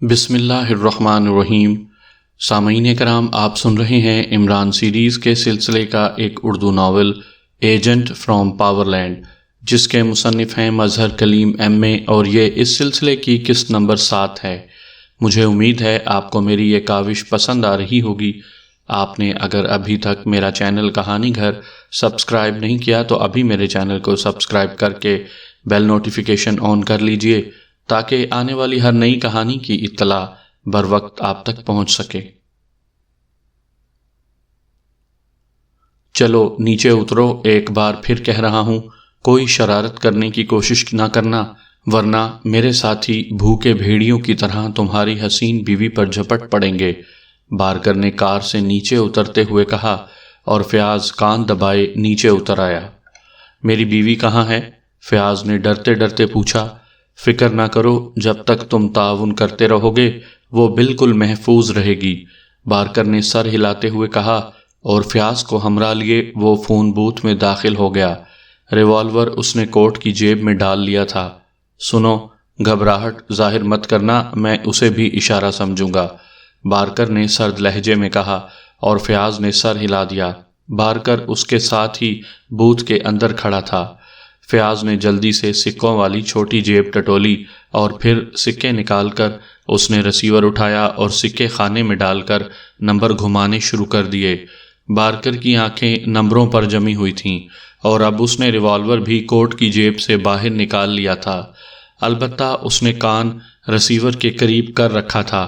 بسم اللہ الرحمن الرحیم۔ سامعین کرام، آپ سن رہے ہیں عمران سیریز کے سلسلے کا ایک Urdu novel agent from power land, جس کے مصنف ہیں مظہر کلیم MA، اور یہ اس سلسلے کی قسط نمبر 7 ہے۔ مجھے امید ہے آپ کو میری یہ کاوش پسند آ رہی ہوگی۔ آپ نے اگر ابھی تک میرا چینل کہانی گھر سبسکرائب نہیں کیا تو ابھی میرے چینل کو سبسکرائب کر کے بیل نوٹیفیکیشن آن کر لیجئے، تاکہ آنے والی ہر نئی کہانی کی اطلاع بر وقت آپ تک پہنچ سکے۔ چلو نیچے اترو، ایک بار پھر کہہ رہا ہوں، کوئی شرارت کرنے کی کوشش نہ کرنا، ورنہ میرے ساتھی بھوکے بھیڑیوں کی طرح تمہاری حسین بیوی پر جھپٹ پڑیں گے، بارکر نے کار سے نیچے اترتے ہوئے کہا، اور فیاض کان دبائے نیچے اتر آیا۔ میری بیوی کہاں ہے؟ فیاض نے ڈرتے ڈرتے پوچھا۔ فکر نہ کرو، جب تک تم تعاون کرتے رہو گے وہ بالکل محفوظ رہے گی، بارکر نے سر ہلاتے ہوئے کہا، اور فیاض کو ہمراہ لیے وہ فون بوتھ میں داخل ہو گیا۔ ریوالور اس نے کوٹ کی جیب میں ڈال لیا تھا۔ سنو، گھبراہٹ ظاہر مت کرنا، میں اسے بھی اشارہ سمجھوں گا، بارکر نے سرد لہجے میں کہا، اور فیاض نے سر ہلا دیا۔ بارکر اس کے ساتھ ہی بوتھ کے اندر کھڑا تھا۔ فیاض نے جلدی سے سکوں والی چھوٹی جیب ٹٹولی، اور پھر سکے نکال کر اس نے ریسیور اٹھایا اور سکے خانے میں ڈال کر نمبر گھمانے شروع کر دیے۔ بارکر کی آنکھیں نمبروں پر جمی ہوئی تھیں، اور اب اس نے ریوالور بھی کوٹ کی جیب سے باہر نکال لیا تھا۔ البتہ اس نے کان ریسیور کے قریب کر رکھا تھا۔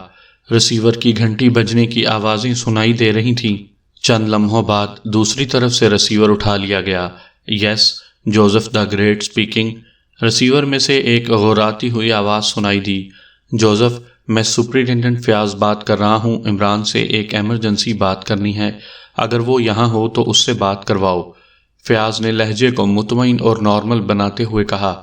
ریسیور کی گھنٹی بجنے کی آوازیں سنائی دے رہی تھیں۔ چند لمحوں بعد دوسری طرف سے ریسیور اٹھا لیا گیا۔ Yes, Joseph the great speaking. Receiver میں سے ایک غوراتی ہوئی آواز سنائی دی۔ جوزف، میں سپرنٹینڈنٹ فیاض بات کر رہا ہوں، عمران سے ایک ایمرجنسی بات کرنی ہے، اگر وہ یہاں ہو تو اس سے بات کرواؤ۔ فیاض نے لہجے کو مطمئن اور نارمل بناتے ہوئے کہا،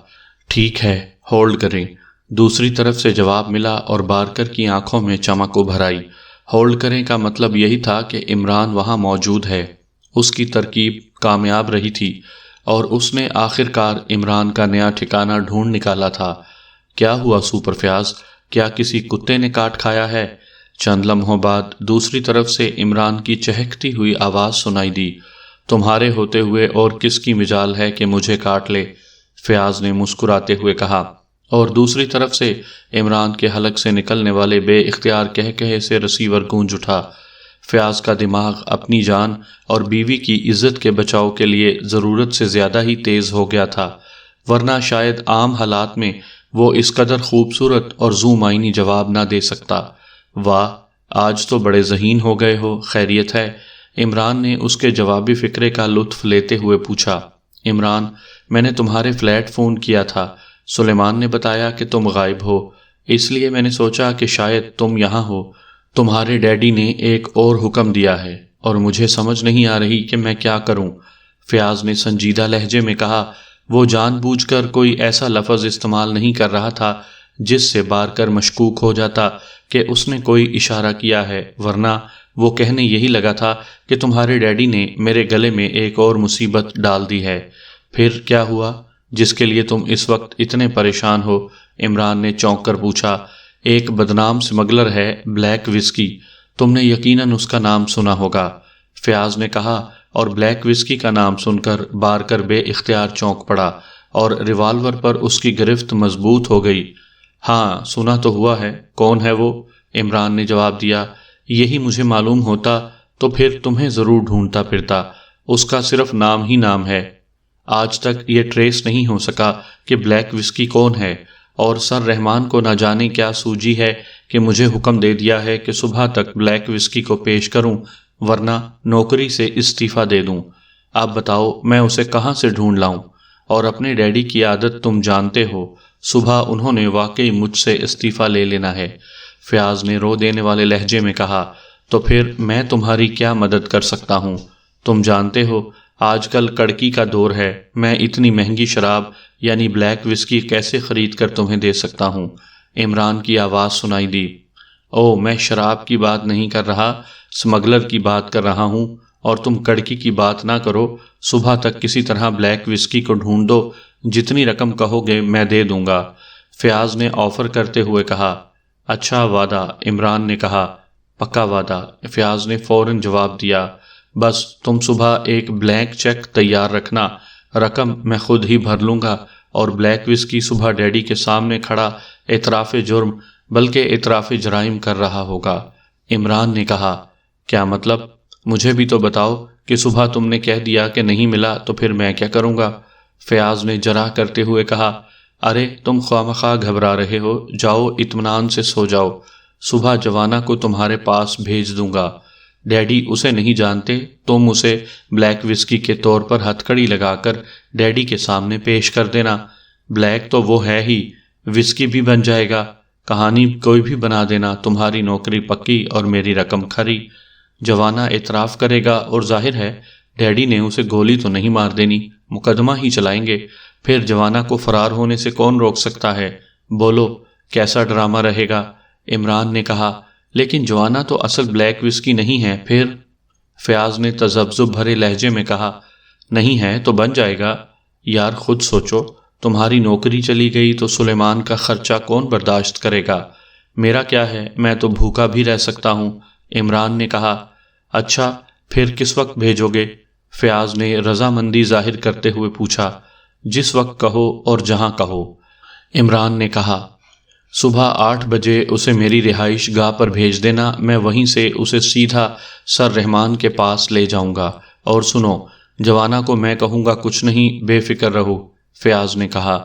ٹھیک ہے، ہولڈ کریں۔ دوسری طرف سے جواب ملا، اور بارکر کی آنکھوں میں چمک ابھر آئی۔ ہولڈ کریں کا مطلب یہی تھا کہ عمران وہاں موجود ہے۔ اس کی ترکیب کامیاب رہی تھی، اور اس نے آخر کار عمران کا نیا ٹھکانہ ڈھونڈ نکالا تھا۔ کیا ہوا سپر فیاض؟ کیا کسی کتے نے کاٹ کھایا ہے؟ چند لمحوں بعد دوسری طرف سے عمران کی چہکتی ہوئی آواز سنائی دی، تمہارے ہوتے ہوئے اور کس کی مجال ہے کہ مجھے کاٹ لے؟ فیاض نے مسکراتے ہوئے کہا، اور دوسری طرف سے عمران کے حلق سے نکلنے والے بے اختیار کہے سے ریسیور گونج اٹھا۔ فیاض کا دماغ اپنی جان اور بیوی کی عزت کے بچاؤ کے لیے ضرورت سے زیادہ ہی تیز ہو گیا تھا، ورنہ شاید عام حالات میں وہ اس قدر خوبصورت اور ذو معنی جواب نہ دے سکتا۔ واہ، آج تو بڑے ذہین ہو گئے ہو، خیریت ہے؟ عمران نے اس کے جوابی فکرے کا لطف لیتے ہوئے پوچھا۔ عمران، میں نے تمہارے فلیٹ فون کیا تھا، سلیمان نے بتایا کہ تم غائب ہو، اس لیے میں نے سوچا کہ شاید تم یہاں ہو۔ تمہارے ڈیڈی نے ایک اور حکم دیا ہے، اور مجھے سمجھ نہیں آ رہی کہ میں کیا کروں، فیاض نے سنجیدہ لہجے میں کہا۔ وہ جان بوجھ کر کوئی ایسا لفظ استعمال نہیں کر رہا تھا جس سے بارکر مشکوک ہو جاتا کہ اس نے کوئی اشارہ کیا ہے، ورنہ وہ کہنے یہی لگا تھا کہ تمہارے ڈیڈی نے میرے گلے میں ایک اور مصیبت ڈال دی ہے۔ پھر کیا ہوا جس کے لیے تم اس وقت اتنے پریشان ہو؟ عمران نے چونک کر پوچھا۔ ایک بدنام سمگلر ہے، بلیک وسکی، تم نے یقیناً اس کا نام سنا ہوگا، فیاض نے کہا، اور بلیک وسکی کا نام سن کر بارکر بے اختیار چونک پڑا، اور ریوالور پر اس کی گرفت مضبوط ہو گئی۔ ہاں، سنا تو ہوا ہے، کون ہے وہ؟ عمران نے جواب دیا، یہی مجھے معلوم ہوتا تو پھر تمہیں ضرور ڈھونڈتا پھرتا، اس کا صرف نام ہی نام ہے۔ آج تک یہ ٹریس نہیں ہو سکا کہ بلیک وسکی کون ہے، اور سر رحمان کو نہ جانے کیا سوجی ہے کہ مجھے حکم دے دیا ہے کہ صبح تک بلیک وسکی کو پیش کروں، ورنہ نوکری سے استعفیٰ دے دوں۔ آپ بتاؤ میں اسے کہاں سے ڈھونڈ لاؤں؟ اور اپنے ڈیڈی کی عادت تم جانتے ہو، صبح انہوں نے واقعی مجھ سے استعفیٰ لے لینا ہے، فیاض نے رو دینے والے لہجے میں کہا۔ تو پھر میں تمہاری کیا مدد کر سکتا ہوں؟ تم جانتے ہو آج کل کڑکی کا دور ہے، میں اتنی مہنگی شراب یعنی بلیک وسکی کیسے خرید کر تمہیں دے سکتا ہوں؟ عمران کی آواز سنائی دی۔ او، میں شراب کی بات نہیں کر رہا، سمگلر کی بات کر رہا ہوں، اور تم کڑکی کی بات نہ کرو، صبح تک کسی طرح بلیک وسکی کو ڈھونڈ دو، جتنی رقم کہو گے میں دے دوں گا، فیاض نے آفر کرتے ہوئے کہا۔ اچھا وعدہ، عمران نے کہا۔ پکا وعدہ، فیاض نے فوراً جواب دیا۔ بس تم صبح ایک بلینک چیک تیار رکھنا، رقم میں خود ہی بھر لوں گا، اور بلیک وسکی صبح ڈیڈی کے سامنے کھڑا اعتراف جرم بلکہ اعتراف جرائم کر رہا ہوگا۔ عمران نے کہا، کیا مطلب؟ مجھے بھی تو بتاؤ کہ صبح تم نے کہہ دیا کہ نہیں ملا تو پھر میں کیا کروں گا؟ فیاض نے جرح کرتے ہوئے کہا، ارے تم خواہ گھبرا رہے ہو، جاؤ اطمینان سے سو جاؤ، صبح جوانا کو تمہارے پاس بھیج دوں گا۔ ڈیڈی اسے نہیں جانتے، تم اسے بلیک وسکی کے طور پر ہتھکڑی لگا کر ڈیڈی کے سامنے پیش کر دینا۔ بلیک تو وہ ہے ہی، وسکی بھی بن جائے گا، کہانی کوئی بھی بنا دینا، تمہاری نوکری پکی اور میری رقم کھری۔ جوانا اعتراف کرے گا اور ظاہر ہے ڈیڈی نے اسے گولی تو نہیں مار دینی، مقدمہ ہی چلائیں گے، پھر جوانا کو فرار ہونے سے کون روک سکتا ہے؟ بولو کیسا ڈرامہ رہے گا؟ عمران نے کہا، لیکن جوانا تو اصل بلیک وسکی نہیں ہے پھر؟ فیاض نے تذبذب بھرے لہجے میں کہا، نہیں ہے تو بن جائے گا۔ یار خود سوچو، تمہاری نوکری چلی گئی تو سلیمان کا خرچہ کون برداشت کرے گا؟ میرا کیا ہے، میں تو بھوکا بھی رہ سکتا ہوں۔ عمران نے کہا، اچھا پھر کس وقت بھیجو گے؟ فیاض نے رضامندی ظاہر کرتے ہوئے پوچھا۔ جس وقت کہو اور جہاں کہو، عمران نے کہا۔ صبح 8 بجے اسے میری رہائش گاہ پر بھیج دینا، میں وہیں سے اسے سیدھا سر رحمان کے پاس لے جاؤں گا۔ اور سنو، جوانا کو میں کہوں گا کچھ نہیں، بے فکر رہو۔ فیاض نے کہا،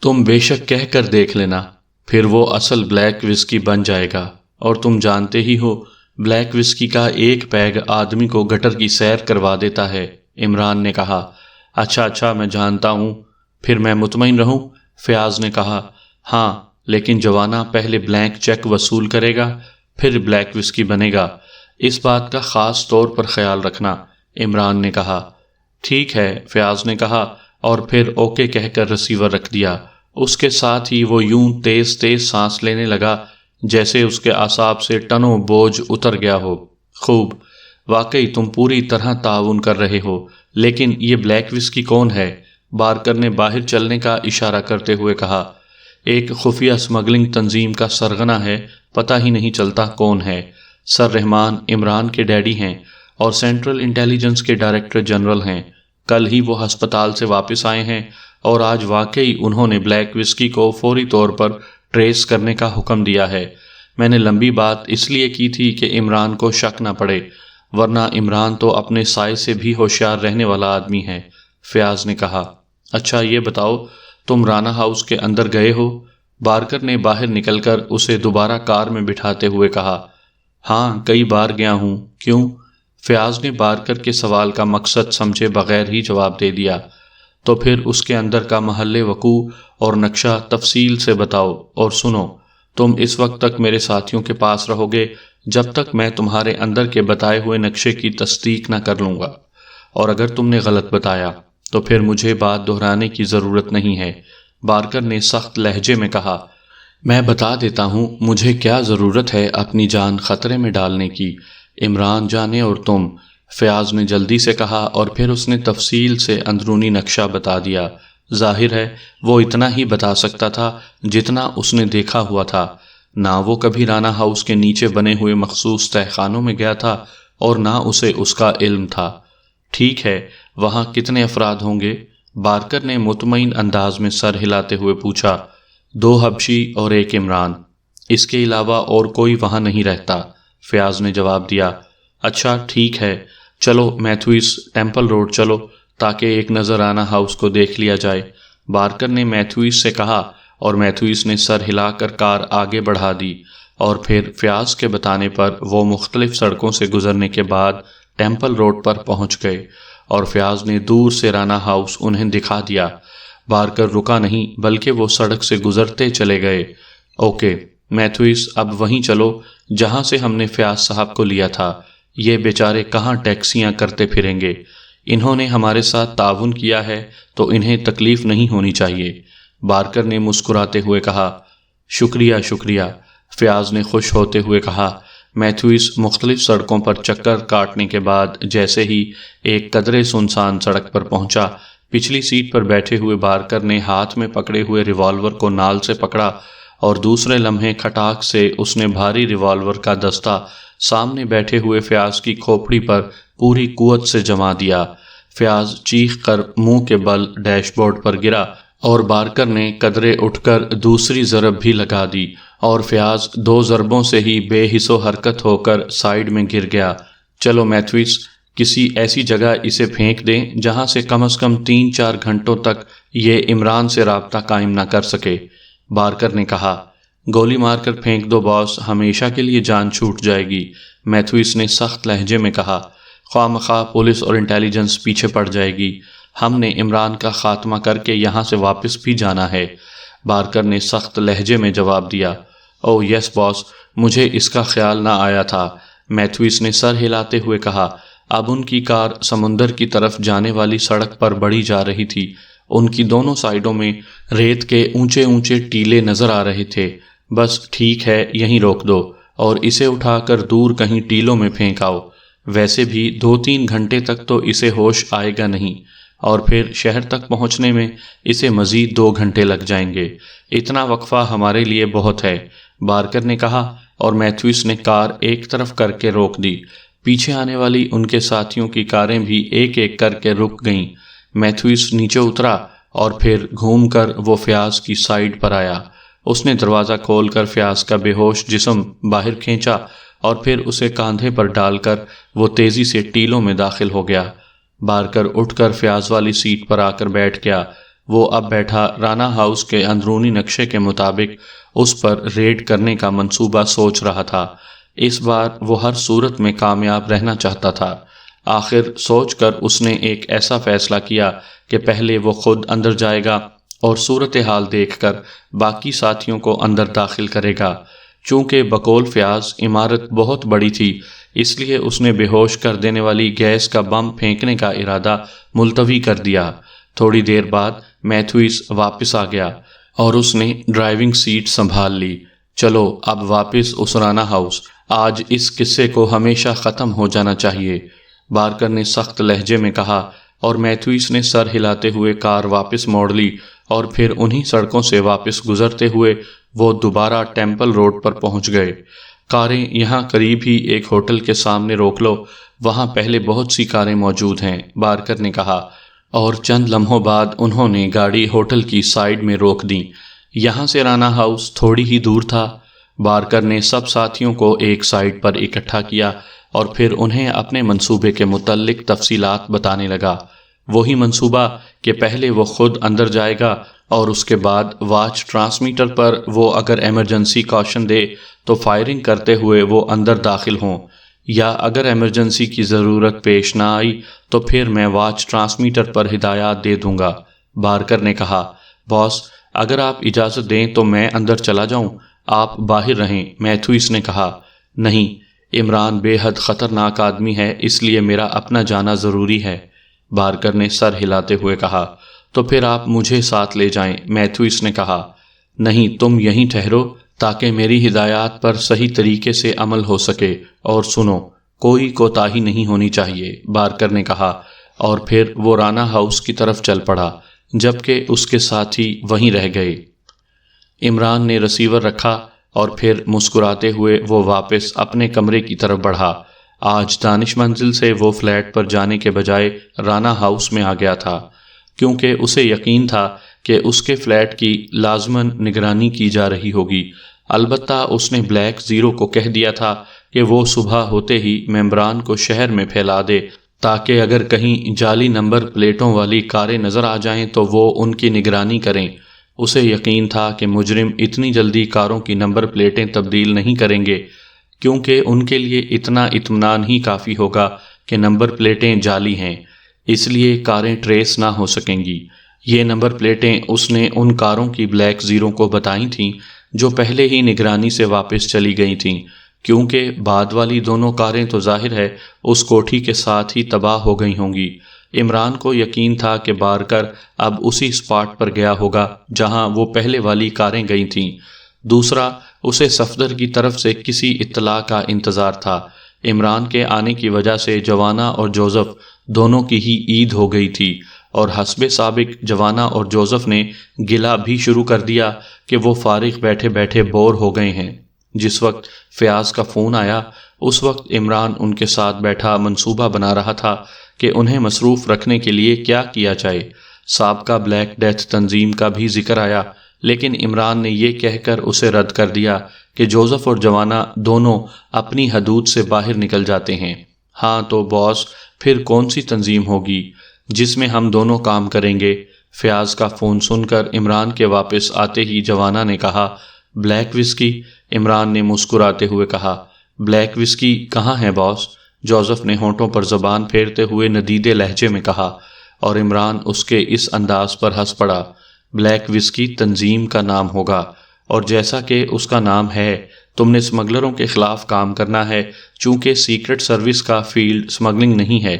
تم بے شک کہہ کر دیکھ لینا، پھر وہ اصل بلیک وسکی بن جائے گا، اور تم جانتے ہی ہو بلیک وسکی کا ایک پیگ آدمی کو گٹر کی سیر کروا دیتا ہے۔ عمران نے کہا، اچھا میں جانتا ہوں، پھر میں مطمئن رہوں؟ فیاض نے کہا، ہاں، لیکن جوانا پہلے بلینک چیک وصول کرے گا، پھر بلیک وسکی بنے گا، اس بات کا خاص طور پر خیال رکھنا۔ عمران نے کہا، ٹھیک ہے، فیاض نے کہا، اور پھر اوکے کہہ کر ریسیور رکھ دیا۔ اس کے ساتھ ہی وہ یوں تیز سانس لینے لگا جیسے اس کے اعصاب سے ٹنوں بوجھ اتر گیا ہو۔ خوب، واقعی تم پوری طرح تعاون کر رہے ہو، لیکن یہ بلیک وسکی کون ہے؟ بارکر نے باہر چلنے کا اشارہ کرتے ہوئے کہا، ایک خفیہ اسمگلنگ تنظیم کا سرغنہ ہے، پتہ ہی نہیں چلتا کون ہے۔ سر رحمان عمران کے ڈیڈی ہیں اور سینٹرل انٹیلیجنس کے ڈائریکٹر جنرل ہیں۔ کل ہی وہ ہسپتال سے واپس آئے ہیں اور آج واقعی انہوں نے بلیک وسکی کو فوری طور پر ٹریس کرنے کا حکم دیا ہے۔ میں نے لمبی بات اس لیے کی تھی کہ عمران کو شک نہ پڑے، ورنہ عمران تو اپنے سائے سے بھی ہوشیار رہنے والا آدمی ہے۔ فیاض نے کہا، اچھا یہ بتاؤ، تم رانا ہاؤس کے اندر گئے ہو؟ بارکر نے باہر نکل کر اسے دوبارہ کار میں بٹھاتے ہوئے کہا، ہاں کئی بار گیا ہوں۔ کیوں؟ فیاض نے بارکر کے سوال کا مقصد سمجھے بغیر ہی جواب دے دیا۔ تو پھر اس کے اندر کا محل وقوع اور نقشہ تفصیل سے بتاؤ، اور سنو، تم اس وقت تک میرے ساتھیوں کے پاس رہو گے جب تک میں تمہارے اندر کے بتائے ہوئے نقشے کی تصدیق نہ کر لوں گا، اور اگر تم نے غلط بتایا تو پھر مجھے بات دہرانے کی ضرورت نہیں ہے۔ بارکر نے سخت لہجے میں کہا، میں بتا دیتا ہوں، مجھے کیا ضرورت ہے اپنی جان خطرے میں ڈالنے کی، عمران جانے اور تم۔ فیاض نے جلدی سے کہا، اور پھر اس نے تفصیل سے اندرونی نقشہ بتا دیا۔ ظاہر ہے وہ اتنا ہی بتا سکتا تھا جتنا اس نے دیکھا ہوا تھا، نہ وہ کبھی رانا ہاؤس کے نیچے بنے ہوئے مخصوص تہخانوں میں گیا تھا اور نہ اسے اس کا علم تھا۔ ٹھیک ہے، وہاں کتنے افراد ہوں گے؟ بارکر نے مطمئن انداز میں سر ہلاتے ہوئے پوچھا۔ 2 حبشی اور 1 عمران، اس کے علاوہ اور کوئی وہاں نہیں رہتا، فیاض نے جواب دیا۔ اچھا ٹھیک ہے، چلو میتھوئس ٹیمپل روڈ چلو تاکہ ایک نظر رانا ہاؤس کو دیکھ لیا جائے، بارکر نے میتھوئس سے کہا، اور میتھوئس نے سر ہلا کر کار آگے بڑھا دی، اور پھر فیاض کے بتانے پر وہ مختلف سڑکوں سے گزرنے کے بعد ٹیمپل روڈ پر پہنچ گئے، اور فیاض نے دور سے رانا ہاؤس انہیں دکھا دیا۔ بارکر رکا نہیں بلکہ وہ سڑک سے گزرتے چلے گئے۔ اوکے میتھوئس، اب وہیں چلو جہاں سے ہم نے فیاض صاحب کو لیا تھا، یہ بیچارے کہاں ٹیکسیاں کرتے پھریں گے، انہوں نے ہمارے ساتھ تعاون کیا ہے تو انہیں تکلیف نہیں ہونی چاہیے، بارکر نے مسکراتے ہوئے کہا۔ شکریہ، فیاض نے خوش ہوتے ہوئے کہا۔ میتھوئس مختلف سڑکوں پر چکر کاٹنے کے بعد جیسے ہی ایک قدرے سنسان سڑک پر پہنچا، پچھلی سیٹ پر بیٹھے ہوئے بارکر نے ہاتھ میں پکڑے ہوئے ریوالور کو نال سے پکڑا اور دوسرے لمحے کھٹاک سے اس نے بھاری ریوالور کا دستہ سامنے بیٹھے ہوئے فیاض کی کھوپڑی پر پوری قوت سے جما دیا۔ فیاض چیخ کر منہ کے بل ڈیش بورڈ پر گرا اور بارکر نے قدرے اٹھ کر دوسری ضرب بھی لگا دی اور فیاض 2 ضربوں سے ہی بے حس و حرکت ہو کر سائیڈ میں گر گیا۔ چلو میتھوس، کسی ایسی جگہ اسے پھینک دیں جہاں سے کم از کم 3-4 گھنٹوں تک یہ عمران سے رابطہ قائم نہ کر سکے، بارکر نے کہا۔ گولی مار کر پھینک دو باس، ہمیشہ کے لیے جان چھوٹ جائے گی، میتھوس نے سخت لہجے میں کہا۔ خواہ مخواہ پولیس اور انٹیلیجنس پیچھے پڑ جائے گی، ہم نے عمران کا خاتمہ کر کے یہاں سے واپس بھی جانا ہے، بارکر نے سخت لہجے میں جواب دیا۔ او یس باس، مجھے اس کا خیال نہ آیا تھا، میتھوس نے سر ہلاتے ہوئے کہا۔ اب ان کی کار سمندر کی طرف جانے والی سڑک پر بڑھی جا رہی تھی۔ ان کی دونوں سائیڈوں میں ریت کے اونچے اونچے ٹیلے نظر آ رہے تھے۔ بس ٹھیک ہے، یہیں روک دو اور اسے اٹھا کر دور کہیں ٹیلوں میں پھینک آؤ۔ ویسے بھی 2-3 گھنٹے تک تو اسے ہوش آئے گا نہیں، اور پھر شہر تک پہنچنے میں اسے مزید 2 گھنٹے لگ جائیں گے۔ اتنا وقفہ ہمارے لیے بہت ہے، بارکر نے کہا، اور میتھوس نے کار ایک طرف کر کے روک دی۔ پیچھے آنے والی ان کے ساتھیوں کی کاریں بھی ایک ایک کر کے رک گئیں۔ میتھوس نیچے اترا اور پھر گھوم کر وہ فیاض کی سائیڈ پر آیا۔ اس نے دروازہ کھول کر فیاض کا بے ہوش جسم باہر کھینچا اور پھر اسے کاندھے پر ڈال کر وہ تیزی سے ٹیلوں میں داخل ہو گیا۔ بارکر اٹھ کر فیاض والی سیٹ پر آ کر بیٹھ گیا۔ وہ اب بیٹھا رانا ہاؤس کے اندرونی نقشے کے مطابق اس پر ریڈ کرنے کا منصوبہ سوچ رہا تھا۔ اس بار وہ ہر صورت میں کامیاب رہنا چاہتا تھا۔ آخر سوچ کر اس نے ایک ایسا فیصلہ کیا کہ پہلے وہ خود اندر جائے گا اور صورتحال دیکھ کر باقی ساتھیوں کو اندر داخل کرے گا۔ چونکہ بقول فیاض عمارت بہت بڑی تھی، اس لیے اس نے بے ہوش کر دینے والی گیس کا بم پھینکنے کا ارادہ ملتوی کر دیا۔ تھوڑی دیر بعد میتھوس واپس آ گیا اور اس نے ڈرائیونگ سیٹ سنبھال لی۔ چلو اب واپس اس رانا ہاؤس، آج اس قصے کو ہمیشہ ختم ہو جانا چاہیے، بارکر نے سخت لہجے میں کہا، اور میتھوس نے سر ہلاتے ہوئے کار واپس موڑ لی اور پھر انہی سڑکوں سے واپس گزرتے ہوئے وہ دوبارہ ٹیمپل روڈ پر پہنچ گئے۔ کاریں یہاں قریب ہی ایک ہوٹل کے سامنے روک لو، وہاں پہلے بہت سی کاریں موجود ہیں، بارکر نے کہا، اور چند لمحوں بعد انہوں نے گاڑی ہوٹل کی سائیڈ میں روک دیں۔ یہاں سے رانا ہاؤس تھوڑی ہی دور تھا۔ بارکر نے سب ساتھیوں کو ایک سائیڈ پر اکٹھا کیا اور پھر انہیں اپنے منصوبے کے متعلق تفصیلات بتانے لگا۔ وہی منصوبہ کہ پہلے وہ خود اندر جائے گا اور اس کے بعد واچ ٹرانسمیٹر پر وہ اگر ایمرجنسی کاشن دے تو فائرنگ کرتے ہوئے وہ اندر داخل ہوں، یا اگر ایمرجنسی کی ضرورت پیش نہ آئی تو پھر میں واچ ٹرانسمیٹر پر ہدایات دے دوں گا، بارکر نے کہا۔ باس، اگر آپ اجازت دیں تو میں اندر چلا جاؤں، آپ باہر رہیں، میتھوس نے کہا۔ نہیں، عمران بے حد خطرناک آدمی ہے، اس لیے میرا اپنا جانا ضروری ہے، بارکر نے سر ہلاتے ہوئے کہا۔ تو پھر آپ مجھے ساتھ لے جائیں، میتھوس نے کہا۔ نہیں، تم یہیں ٹھہرو تاکہ میری ہدایات پر صحیح طریقے سے عمل ہو سکے، اور سنو، کوئی کوتاہی نہیں ہونی چاہیے، بارکر نے کہا، اور پھر وہ رانا ہاؤس کی طرف چل پڑا، جبکہ اس کے ساتھی وہیں رہ گئے۔ عمران نے ریسیور رکھا اور پھر مسکراتے ہوئے وہ واپس اپنے کمرے کی طرف بڑھا۔ آج دانش منزل سے وہ فلیٹ پر جانے کے بجائے رانا ہاؤس میں آ گیا تھا، کیونکہ اسے یقین تھا کہ اس کے فلیٹ کی لازماً نگرانی کی جا رہی ہوگی۔ البتہ اس نے بلیک زیرو کو کہہ دیا تھا کہ وہ صبح ہوتے ہی ممبران کو شہر میں پھیلا دے، تاکہ اگر کہیں جعلی نمبر پلیٹوں والی کاریں نظر آ جائیں تو وہ ان کی نگرانی کریں۔ اسے یقین تھا کہ مجرم اتنی جلدی کاروں کی نمبر پلیٹیں تبدیل نہیں کریں گے، کیونکہ ان کے لیے اتنا اطمینان ہی کافی ہوگا کہ نمبر پلیٹیں جعلی ہیں، اس لیے کاریں ٹریس نہ ہو سکیں گی۔ یہ نمبر پلیٹیں اس نے ان کاروں کی بلیک زیرو کو بتائی تھیں جو پہلے ہی نگرانی سے واپس چلی گئی تھیں، کیونکہ بعد والی دونوں کاریں تو ظاہر ہے اس کوٹھی کے ساتھ ہی تباہ ہو گئی ہوں گی۔ عمران کو یقین تھا کہ بارکر اب اسی اسپاٹ پر گیا ہوگا جہاں وہ پہلے والی کاریں گئی تھیں۔ دوسرا، اسے صفدر کی طرف سے کسی اطلاع کا انتظار تھا۔ عمران کے آنے کی وجہ سے جوانا اور جوزف دونوں کی ہی عید ہو گئی تھی، اور حسب سابق جوانا اور جوزف نے گلہ بھی شروع کر دیا کہ وہ فارغ بیٹھے بیٹھے بور ہو گئے ہیں۔ جس وقت فیاض کا فون آیا اس وقت عمران ان کے ساتھ بیٹھا منصوبہ بنا رہا تھا کہ انہیں مصروف رکھنے کے لیے کیا کیا جائے۔ سابقہ بلیک ڈیتھ تنظیم کا بھی ذکر آیا، لیکن عمران نے یہ کہہ کر اسے رد کر دیا کہ جوزف اور جوانا دونوں اپنی حدود سے باہر نکل جاتے ہیں۔ ہاں تو باس، پھر کون سی تنظیم ہوگی جس میں ہم دونوں کام کریں گے؟ فیاض کا فون سن کر عمران کے واپس آتے ہی جوانا نے کہا، بلیک وسکی؟ عمران نے مسکراتے ہوئے کہا، بلیک وسکی کہاں ہے باس؟ جوزف نے ہونٹوں پر زبان پھیرتے ہوئے ندیدے لہجے میں کہا، اور عمران اس کے اس انداز پر ہنس پڑا۔ بلیک وسکی تنظیم کا نام ہوگا، اور جیسا کہ اس کا نام ہے تم نے اسمگلروں کے خلاف کام کرنا ہے۔ چونکہ سیکرٹ سروس کا فیلڈ اسمگلنگ نہیں ہے،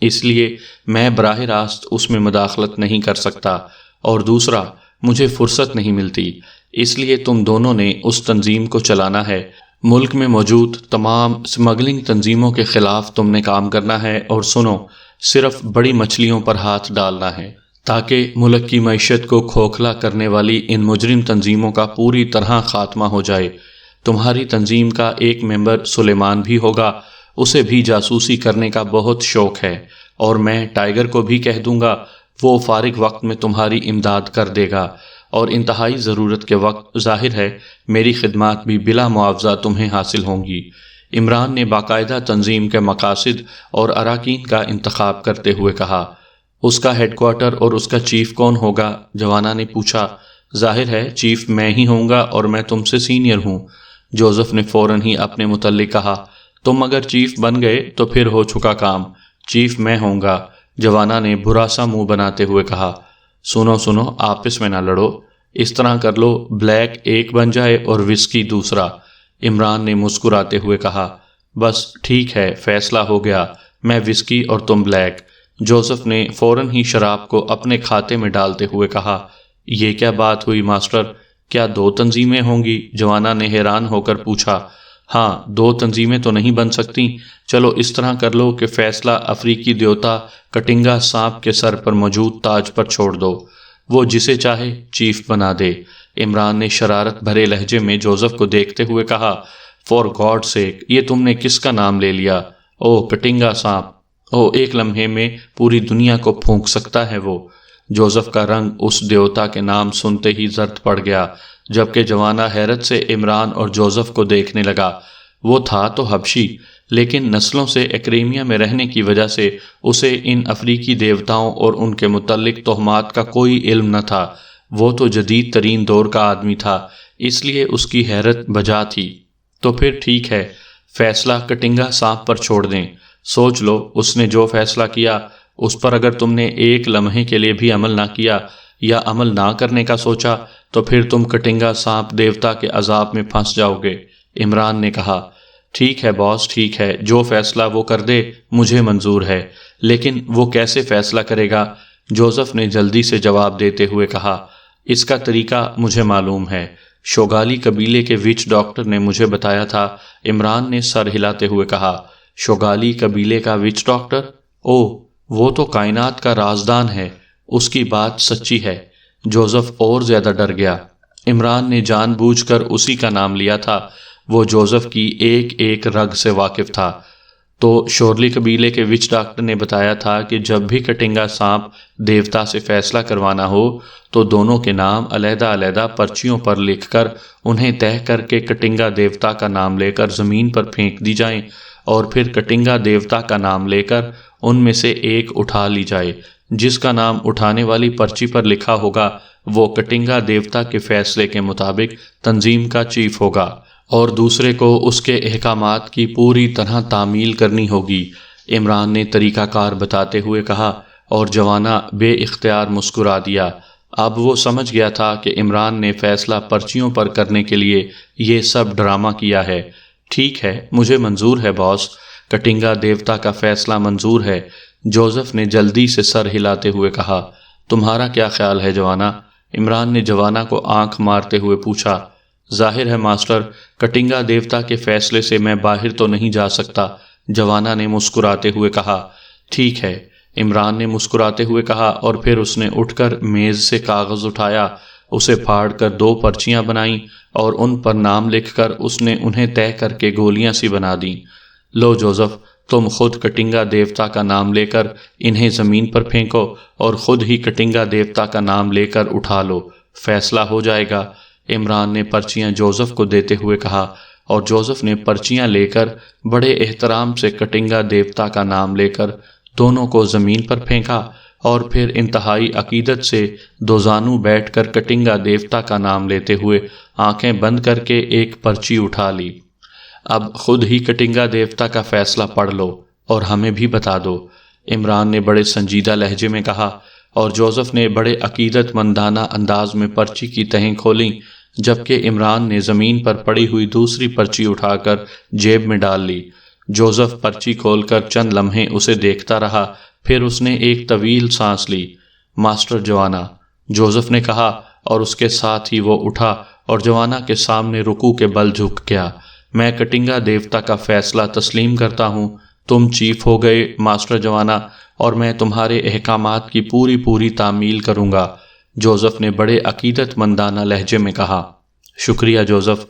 اس لیے میں براہ راست اس میں مداخلت نہیں کر سکتا، اور دوسرا مجھے فرصت نہیں ملتی، اس لیے تم دونوں نے اس تنظیم کو چلانا ہے۔ ملک میں موجود تمام اسمگلنگ تنظیموں کے خلاف تم نے کام کرنا ہے، اور سنو، صرف بڑی مچھلیوں پر ہاتھ ڈالنا ہے تاکہ ملک کی معیشت کو کھوکھلا کرنے والی ان مجرم تنظیموں کا پوری طرح خاتمہ ہو جائے۔ تمہاری تنظیم کا ایک ممبر سلیمان بھی ہوگا، اسے بھی جاسوسی کرنے کا بہت شوق ہے، اور میں ٹائیگر کو بھی کہہ دوں گا، وہ فارغ وقت میں تمہاری امداد کر دے گا، اور انتہائی ضرورت کے وقت ظاہر ہے میری خدمات بھی بلا معاوضہ تمہیں حاصل ہوں گی۔ عمران نے باقاعدہ تنظیم کے مقاصد اور اراکین کا انتخاب کرتے ہوئے کہا۔ اس کا ہیڈ کوارٹر اور اس کا چیف کون ہوگا؟ جوانا نے پوچھا۔ ظاہر ہے چیف میں ہی ہوں گا، اور میں تم سے سینئر ہوں۔ جوزف نے فوراً ہی اپنے متعلق کہا، تم اگر چیف بن گئے تو پھر ہو چکا کام، چیف میں ہوں گا۔ جوانا نے برا سا منہ بناتے ہوئے کہا، سنو آپس میں نہ لڑو، اس طرح کر لو بلیک ایک بن جائے اور وسکی دوسرا۔ عمران نے مسکراتے ہوئے کہا، بس ٹھیک ہے، فیصلہ ہو گیا، میں وسکی اور تم بلیک۔ جوزف نے فوراً ہی شراب کو اپنے کھاتے میں ڈالتے ہوئے کہا، یہ کیا بات ہوئی ماسٹر، کیا دو تنظیمیں ہوں گی؟ جوانا نے حیران ہو کر پوچھا۔ ہاں، دو تنظیمیں تو نہیں بن سکتی، چلو اس طرح کر لو کہ فیصلہ افریقی دیوتا کٹنگا سانپ کے سر پر موجود تاج پر چھوڑ دو، وہ جسے چاہے چیف بنا دے۔ عمران نے شرارت بھرے لہجے میں جوزف کو دیکھتے ہوئے کہا، فار گاڈ سیک، یہ تم نے کس کا نام لے لیا؟ او کٹنگا سانپ، او ایک لمحے میں پوری دنیا کو پھونک سکتا ہے وہ۔ جوزف کا رنگ اس دیوتا کے نام سنتے ہی زرد پڑ گیا، جبکہ جوانا حیرت سے عمران اور جوزف کو دیکھنے لگا۔ وہ تھا تو حبشی، لیکن نسلوں سے ایکریمیا میں رہنے کی وجہ سے اسے ان افریقی دیوتاؤں اور ان کے متعلق تہمات کا کوئی علم نہ تھا۔ وہ تو جدید ترین دور کا آدمی تھا، اس لیے اس کی حیرت بجا تھی۔ تو پھر ٹھیک ہے، فیصلہ کٹنگا سانپ پر چھوڑ دیں۔ سوچ لو، اس نے جو فیصلہ کیا اس پر اگر تم نے ایک لمحے کے لیے بھی عمل نہ کیا یا عمل نہ کرنے کا سوچا تو پھر تم کٹنگا سانپ دیوتا کے عذاب میں پھنس جاؤ گے۔ عمران نے کہا، ٹھیک ہے باس، ٹھیک ہے، جو فیصلہ وہ کر دے مجھے منظور ہے، لیکن وہ کیسے فیصلہ کرے گا؟ جوزف نے جلدی سے جواب دیتے ہوئے کہا، اس کا طریقہ مجھے معلوم ہے، شوگالی قبیلے کے وچ ڈاکٹر نے مجھے بتایا تھا۔ عمران نے سر ہلاتے ہوئے کہا، شوگالی قبیلے کا وچ ڈاکٹر؟ او، وہ تو کائنات کا رازدان ہے، اس کی بات سچی ہے۔ جوزف اور زیادہ ڈر گیا۔ عمران نے جان بوجھ کر اسی کا نام لیا تھا، وہ جوزف کی ایک ایک رگ سے واقف تھا۔ تو شورلی قبیلے کے وچ ڈاکٹر نے بتایا تھا کہ جب بھی کٹنگا سانپ دیوتا سے فیصلہ کروانا ہو تو دونوں کے نام علیحدہ علیحدہ پرچیوں پر لکھ کر انہیں تہہ کر کے کٹنگا دیوتا کا نام لے کر زمین پر پھینک دی جائیں، اور پھر کٹنگا دیوتا کا نام لے کر ان میں سے ایک اٹھا لی جائے۔ جس کا نام اٹھانے والی پرچی پر لکھا ہوگا وہ کٹنگا دیوتا کے فیصلے کے مطابق تنظیم کا چیف ہوگا، اور دوسرے کو اس کے احکامات کی پوری طرح تعمیل کرنی ہوگی۔ عمران نے طریقہ کار بتاتے ہوئے کہا، اور جوانا بے اختیار مسکرا دیا۔ اب وہ سمجھ گیا تھا کہ عمران نے فیصلہ پرچیوں پر کرنے کے لیے یہ سب ڈرامہ کیا ہے۔ ٹھیک ہے، مجھے منظور ہے باس، کٹنگا دیوتا کا فیصلہ منظور ہے۔ جوزف نے جلدی سے سر ہلاتے ہوئے کہا، تمہارا کیا خیال ہے جوانا؟ عمران نے جوانا کو آنکھ مارتے ہوئے پوچھا۔ ظاہر ہے ماسٹر، کٹنگا دیوتا کے فیصلے سے میں باہر تو نہیں جا سکتا، جوانا نے مسکراتے ہوئے کہا۔ ٹھیک ہے، عمران نے مسکراتے ہوئے کہا، اور پھر اس نے اٹھ کر میز سے کاغذ اٹھایا، اسے پھاڑ کر 2 پرچیاں بنائیں اور ان پر نام لکھ کر اس نے انہیں طے کر کے گولیاں سی بنا دیں۔ لو جوزف، تم خود کٹنگا دیوتا کا نام لے کر انہیں زمین پر پھینکو اور خود ہی کٹنگا دیوتا کا نام لے کر اٹھا لو، فیصلہ ہو جائے گا۔ عمران نے پرچیاں جوزف کو دیتے ہوئے کہا، اور جوزف نے پرچیاں لے کر بڑے احترام سے کٹنگا دیوتا کا نام لے کر دونوں کو زمین پر پھینکا، اور پھر انتہائی عقیدت سے دوزانو بیٹھ کر کٹنگا دیوتا کا نام لیتے ہوئے آنکھیں بند کر کے ایک پرچی اٹھا لی۔ اب خود ہی کٹنگا دیوتا کا فیصلہ پڑھ لو اور ہمیں بھی بتا دو، عمران نے بڑے سنجیدہ لہجے میں کہا، اور جوزف نے بڑے عقیدت مندانہ انداز میں پرچی کی تہیں کھولیں، جبکہ عمران نے زمین پر پڑی ہوئی دوسری پرچی اٹھا کر جیب میں ڈال لی۔ جوزف پرچی کھول کر چند لمحے اسے دیکھتا رہا، پھر اس نے ایک طویل سانس لی۔ ماسٹر جوانا، جوزف نے کہا، اور اس کے ساتھ ہی وہ اٹھا اور جوانا کے سامنے رکوع کے بل جھک گیا۔ میں کٹنگا دیوتا کا فیصلہ تسلیم کرتا ہوں، تم چیف ہو گئے ماسٹر جوانا، اور میں تمہارے احکامات کی پوری تعمیل کروں گا، جوزف نے بڑے عقیدت مندانہ لہجے میں کہا۔ شکریہ جوزف،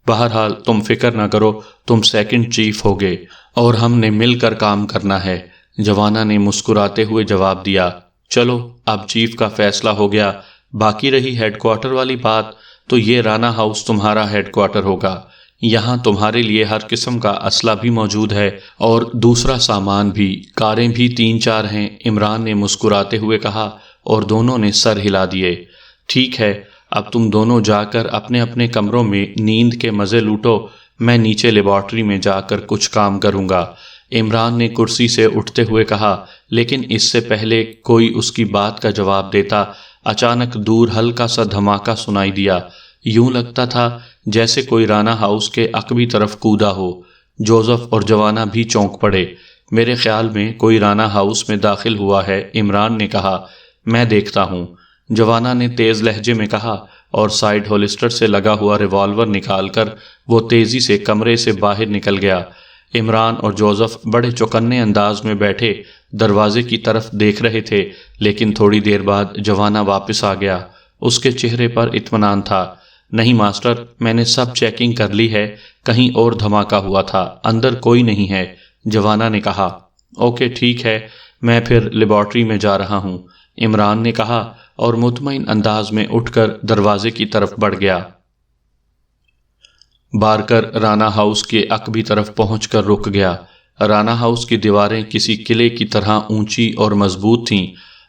بہرحال تم فکر نہ کرو، تم سیکنڈ چیف ہوگے اور ہم نے مل کر کام کرنا ہے، جوانا نے مسکراتے ہوئے جواب دیا۔ چلو اب چیف کا فیصلہ ہو گیا، باقی رہی ہیڈ کوارٹر والی بات، تو یہ رانا ہاؤس تمہارا ہیڈ کوارٹر ہوگا۔ یہاں تمہارے لیے ہر قسم کا اسلحہ بھی موجود ہے اور دوسرا سامان بھی، کاریں بھی 3-4 ہیں، عمران نے مسکراتے ہوئے کہا، اور دونوں نے سر ہلا دیے۔ ٹھیک ہے، اب تم دونوں جا کر اپنے اپنے کمروں میں نیند کے مزے لوٹو، میں نیچے لیبارٹری میں جا کر کچھ کام کروں گا، عمران نے کرسی سے اٹھتے ہوئے کہا، لیکن اس سے پہلے کوئی اس کی بات کا جواب دیتا، اچانک دور ہلکا سا دھماکہ سنائی دیا، یوں لگتا تھا جیسے کوئی رانا ہاؤس کے عقبی طرف کودا ہو۔ جوزف اور جوانا بھی چونک پڑے۔ میرے خیال میں کوئی رانا ہاؤس میں داخل ہوا ہے، عمران نے کہا۔ میں دیکھتا ہوں، جوانا نے تیز لہجے میں کہا، اور سائیڈ ہولسٹر سے لگا ہوا ریوالور نکال کر وہ تیزی سے کمرے سے باہر نکل گیا۔ عمران اور جوزف بڑے چوکنے انداز میں بیٹھے دروازے کی طرف دیکھ رہے تھے، لیکن تھوڑی دیر بعد جوانا واپس آ گیا۔ اس کے چہرے پر اطمینان تھا۔ نہیں ماسٹر، میں نے سب چیکنگ کر لی ہے، کہیں اور دھماکہ ہوا تھا، اندر کوئی نہیں ہے، جوانا نے کہا۔ اوکے ٹھیک ہے، میں پھر لیبارٹری میں جا رہا ہوں، عمران نے کہا، اور مطمئن انداز میں اٹھ کر دروازے کی طرف بڑھ گیا۔ بارکر رانا ہاؤس کے عقبی طرف پہنچ کر رک گیا۔ رانا ہاؤس کی دیواریں کسی قلعے کی طرح اونچی اور مضبوط تھیں۔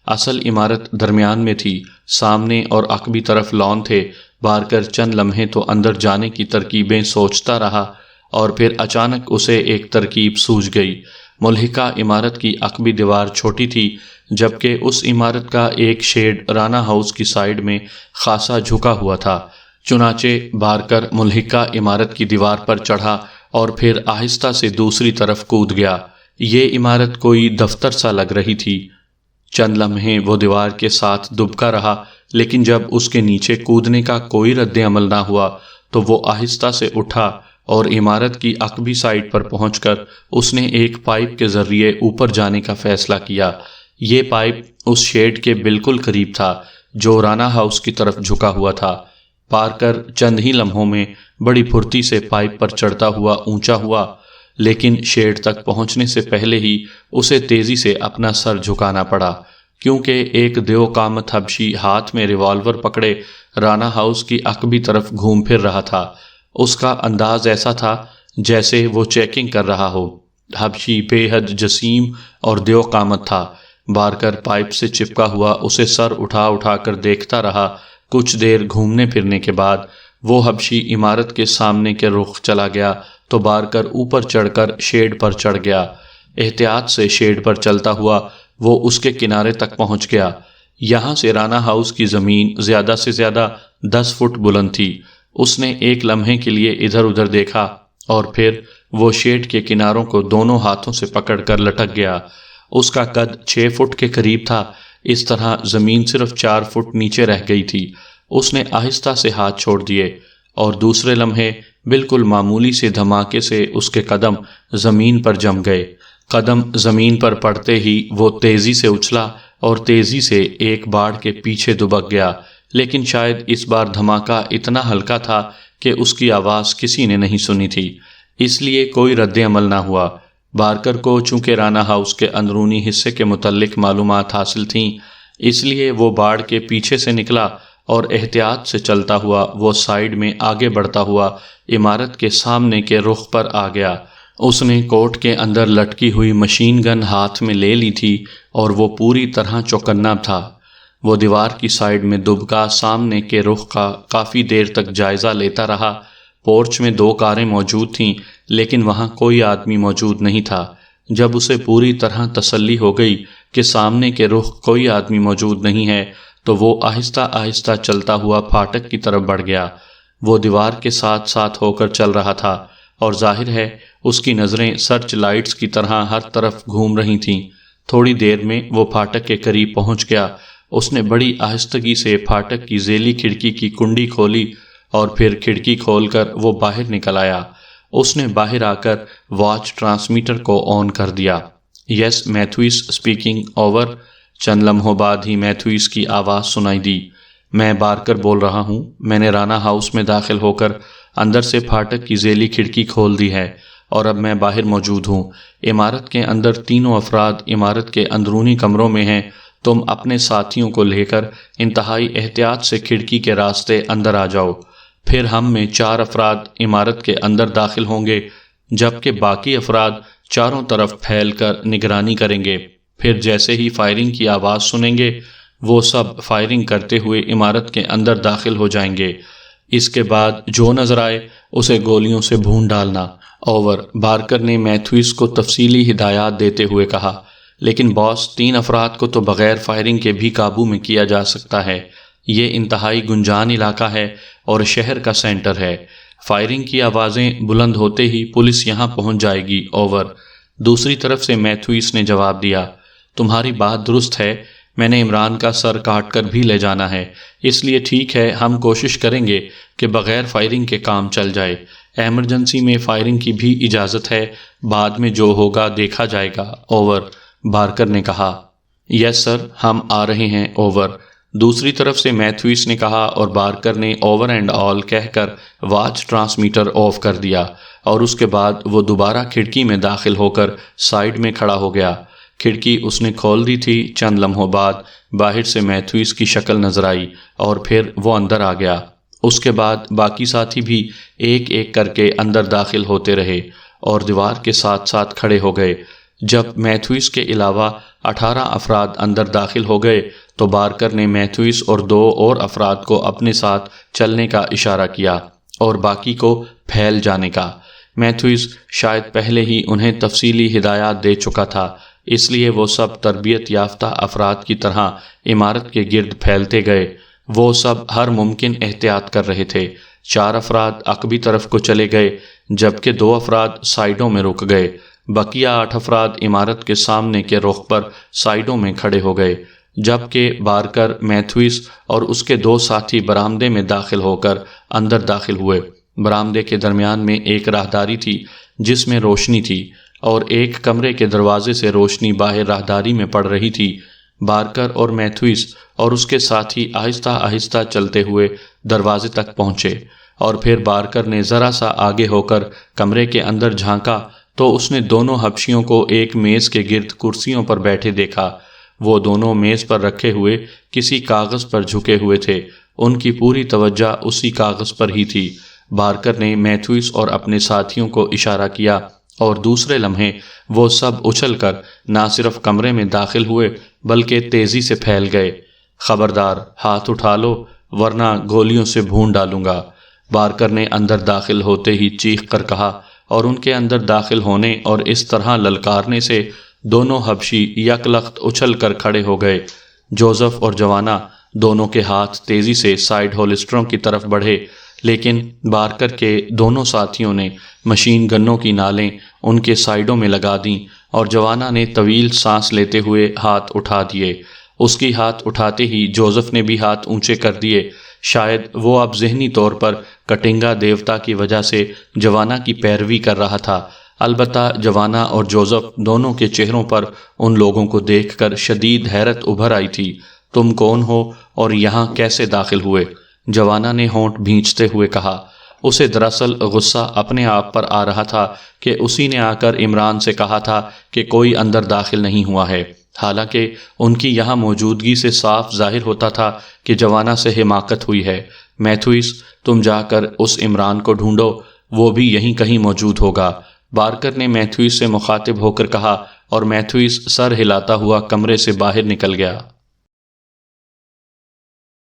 اصل عمارت درمیان میں تھی، سامنے اور عقبی طرف لان تھے۔ بارکر چند لمحے تو اندر جانے کی ترکیبیں سوچتا رہا، اور پھر اچانک اسے ایک ترکیب سوجھ گئی۔ ملحقہ عمارت کی عقبی دیوار چھوٹی تھی، جبکہ اس عمارت کا ایک شیڈ رانا ہاؤس کی سائیڈ میں خاصا جھکا ہوا تھا۔ چنانچہ بارکر ملحقہ عمارت کی دیوار پر چڑھا اور پھر آہستہ سے دوسری طرف کود گیا۔ یہ عمارت کوئی دفتر سا لگ رہی تھی۔ چند لمحے وہ دیوار کے ساتھ دبکا رہا، لیکن جب اس کے نیچے کودنے کا کوئی رد عمل نہ ہوا تو وہ آہستہ سے اٹھا اور عمارت کی عقبی سائڈ پر پہنچ کر اس نے ایک پائپ کے ذریعے اوپر جانے کا فیصلہ کیا۔ یہ پائپ اس شیڈ کے بالکل قریب تھا جو رانا ہاؤس کی طرف جھکا ہوا تھا۔ بارکر چند ہی لمحوں میں بڑی پھرتی سے پائپ پر چڑھتا ہوا اونچا ہوا، لیکن شیڈ تک پہنچنے سے پہلے ہی اسے تیزی سے اپنا سر جھکانا پڑا، کیونکہ ایک دیو قامت حبشی ہاتھ میں ریوالور پکڑے رانا ہاؤس کی عقبی طرف گھوم پھر رہا تھا۔ اس کا انداز ایسا تھا جیسے وہ چیکنگ کر رہا ہو۔ حبشی بے حد جسیم اور دیو قامت تھا۔ بارکر پائپ سے چپکا ہوا اسے سر اٹھا کر دیکھتا رہا۔ کچھ دیر گھومنے پھرنے کے بعد وہ حبشی عمارت کے سامنے کے رخ چلا گیا تو بارکر اوپر چڑھ کر شیڈ پر چڑھ گیا۔ احتیاط سے شیڈ پر چلتا ہوا وہ اس کے کنارے تک پہنچ گیا۔ یہاں سے رانا ہاؤس کی زمین زیادہ سے زیادہ 10 فٹ بلند تھی۔ اس نے ایک لمحے کے لیے ادھر ادھر دیکھا اور پھر وہ شیڈ کے کناروں کو دونوں ہاتھوں سے پکڑ کر لٹک گیا۔ اس کا قد 6 فٹ کے قریب تھا۔ اس طرح زمین صرف 4 فٹ نیچے رہ گئی تھی۔ اس نے آہستہ سے ہاتھ چھوڑ دیے اور دوسرے لمحے بالکل معمولی سے دھماکے سے اس کے قدم زمین پر جم گئے۔ قدم زمین پر پڑتے ہی وہ تیزی سے اچھلا اور تیزی سے ایک باڑ کے پیچھے دبک گیا، لیکن شاید اس بار دھماکہ اتنا ہلکا تھا کہ اس کی آواز کسی نے نہیں سنی تھی، اس لیے کوئی رد عمل نہ ہوا۔ بارکر کو چونکہ رانا ہاؤس کے اندرونی حصے کے متعلق معلومات حاصل تھیں، اس لیے وہ باڑ کے پیچھے سے نکلا اور احتیاط سے چلتا ہوا وہ سائیڈ میں آگے بڑھتا ہوا عمارت کے سامنے کے رخ پر آ گیا۔ اس نے کوٹ کے اندر لٹکی ہوئی مشین گن ہاتھ میں لے لی تھی اور وہ پوری طرح چوکنا تھا۔ وہ دیوار کی سائیڈ میں دبکا سامنے کے رخ کا کافی دیر تک جائزہ لیتا رہا۔ پورچ میں 2 کاریں موجود تھیں لیکن وہاں کوئی آدمی موجود نہیں تھا۔ جب اسے پوری طرح تسلی ہو گئی کہ سامنے کے رخ کوئی آدمی موجود نہیں ہے تو وہ آہستہ آہستہ چلتا ہوا پھاٹک کی طرف بڑھ گیا۔ وہ دیوار کے ساتھ ساتھ ہو کر چل رہا تھا اور ظاہر ہے اس کی نظریں سرچ لائٹس کی طرح ہر طرف گھوم رہی تھیں۔ تھوڑی دیر میں وہ پھاٹک کے قریب پہنچ گیا۔ اس نے بڑی آہستگی سے پھاٹک کی ذیلی کھڑکی کی کنڈی کھولی اور پھر کھڑکی کھول کر وہ باہر نکل آیا۔ اس نے باہر آ کر واچ ٹرانسمیٹر کو آن کر دیا۔ یس میتھوس اسپیکنگ، اوور۔ چند لمحوں بعد ہی میتھوس کی آواز سنائی دی۔ میں بارکر بول رہا ہوں، میں نے رانا ہاؤس میں داخل ہو کر اندر سے پھاٹک کی ذیلی کھڑکی کھول دی ہے اور اب میں باہر موجود ہوں۔ عمارت کے اندر 3 افراد عمارت کے اندرونی کمروں میں ہیں۔ تم اپنے ساتھیوں کو لے کر انتہائی احتیاط سے کھڑکی کے راستے اندر آ جاؤ۔ پھر ہم میں 4 افراد عمارت کے اندر داخل ہوں گے جبکہ باقی افراد چاروں طرف پھیل کر نگرانی کریں گے۔ پھر جیسے ہی فائرنگ کی آواز سنیں گے وہ سب فائرنگ کرتے ہوئے عمارت کے اندر داخل ہو جائیں گے۔ اس کے بعد جو نظر آئے اسے گولیوں سے بھون ڈالنا، اوور۔ بارکر نے میتھوس کو تفصیلی ہدایات دیتے ہوئے کہا۔ لیکن باس، 3 افراد کو تو بغیر فائرنگ کے بھی قابو میں کیا جا سکتا ہے۔ یہ انتہائی گنجان علاقہ ہے اور شہر کا سینٹر ہے۔ فائرنگ کی آوازیں بلند ہوتے ہی پولیس یہاں پہنچ جائے گی، اوور۔ دوسری طرف سے میتھوس نے جواب دیا۔ تمہاری بات درست ہے، میں نے عمران کا سر کاٹ کر بھی لے جانا ہے، اس لیے ٹھیک ہے ہم کوشش کریں گے کہ بغیر فائرنگ کے کام چل جائے۔ ایمرجنسی میں فائرنگ کی بھی اجازت ہے، بعد میں جو ہوگا دیکھا جائے گا، اوور۔ بارکر نے کہا۔ یس سر، ہم آ رہے ہیں، اوور۔ دوسری طرف سے میتھوس نے کہا اور بارکر نے اوور اینڈ آل کہہ کر واچ ٹرانسمیٹر آف کر دیا اور اس کے بعد وہ دوبارہ کھڑکی میں داخل ہو کر سائیڈ میں کھڑا ہو گیا۔ کھڑکی اس نے کھول دی تھی۔ چند لمحوں بعد باہر سے میتھوس کی شکل نظر آئی اور پھر وہ اندر آ گیا۔ اس کے بعد باقی ساتھی بھی ایک ایک کر کے اندر داخل ہوتے رہے اور دیوار کے ساتھ ساتھ کھڑے ہو گئے۔ جب میتھوس کے علاوہ 18 افراد اندر داخل ہو گئے تو بارکر نے میتھوس اور 2 اور افراد کو اپنے ساتھ چلنے کا اشارہ کیا اور باقی کو پھیل جانے کا۔ میتھوس شاید پہلے ہی انہیں تفصیلی ہدایات دے چکا تھا، اس لیے وہ سب تربیت یافتہ افراد کی طرح عمارت کے گرد پھیلتے گئے۔ وہ سب ہر ممکن احتیاط کر رہے تھے۔ 4 افراد عقبی طرف کو چلے گئے جبکہ 2 افراد سائیڈوں میں رک گئے۔ بقیہ 8 افراد عمارت کے سامنے کے رخ پر سائیڈوں میں کھڑے ہو گئے، جبکہ بارکر، میتھوس اور اس کے 2 ساتھی برآمدے میں داخل ہو کر اندر داخل ہوئے۔ برآمدے کے درمیان میں ایک راہداری تھی جس میں روشنی تھی اور ایک کمرے کے دروازے سے روشنی باہر راہداری میں پڑ رہی تھی۔ بارکر اور میتھوس اور اس کے ساتھی آہستہ آہستہ چلتے ہوئے دروازے تک پہنچے اور پھر بارکر نے ذرا سا آگے ہو کر کمرے کے اندر جھانکا تو اس نے دونوں حبشیوں کو ایک میز کے گرد کرسیوں پر بیٹھے دیکھا۔ وہ دونوں میز پر رکھے ہوئے کسی کاغذ پر جھکے ہوئے تھے، ان کی پوری توجہ اسی کاغذ پر ہی تھی۔ بارکر نے میتھوس اور اپنے ساتھیوں کو اشارہ کیا اور دوسرے لمحے وہ سب اچھل کر نہ صرف کمرے میں داخل ہوئے بلکہ تیزی سے پھیل گئے۔ خبردار، ہاتھ اٹھا لو ورنہ گولیوں سے بھون ڈالوں گا، بارکر نے اندر داخل ہوتے ہی چیخ کر کہا، اور ان کے اندر داخل ہونے اور اس طرح للکارنے سے دونوں حبشی یک لخت اچھل کر کھڑے ہو گئے۔ جوزف اور جوانا دونوں کے ہاتھ تیزی سے سائیڈ ہولسٹروں کی طرف بڑھے، لیکن بارکر کے دونوں ساتھیوں نے مشین گنوں کی نالیں ان کے سائیڈوں میں لگا دیں اور جوانا نے طویل سانس لیتے ہوئے ہاتھ اٹھا دیے۔ اس کی ہاتھ اٹھاتے ہی جوزف نے بھی ہاتھ اونچے کر دیے۔ شاید وہ اب ذہنی طور پر کٹنگا دیوتا کی وجہ سے جوانا کی پیروی کر رہا تھا۔ البتہ جوانا اور جوزف دونوں کے چہروں پر ان لوگوں کو دیکھ کر شدید حیرت ابھر آئی تھی۔ تم کون ہو اور یہاں کیسے داخل ہوئے؟ جوانا نے ہونٹ بھینچتے ہوئے کہا۔ اسے دراصل غصہ اپنے آپ پر آ رہا تھا کہ اسی نے آ کر عمران سے کہا تھا کہ کوئی اندر داخل نہیں ہوا ہے، حالانکہ ان کی یہاں موجودگی سے صاف ظاہر ہوتا تھا کہ جوانا سے حماقت ہوئی ہے۔ میتھوئس، تم جا کر اس عمران کو ڈھونڈو، وہ بھی یہیں کہیں موجود ہوگا، بارکر نے میتھوئس سے مخاطب ہو کر کہا، اور میتھوئس سر ہلاتا ہوا کمرے سے باہر نکل گیا۔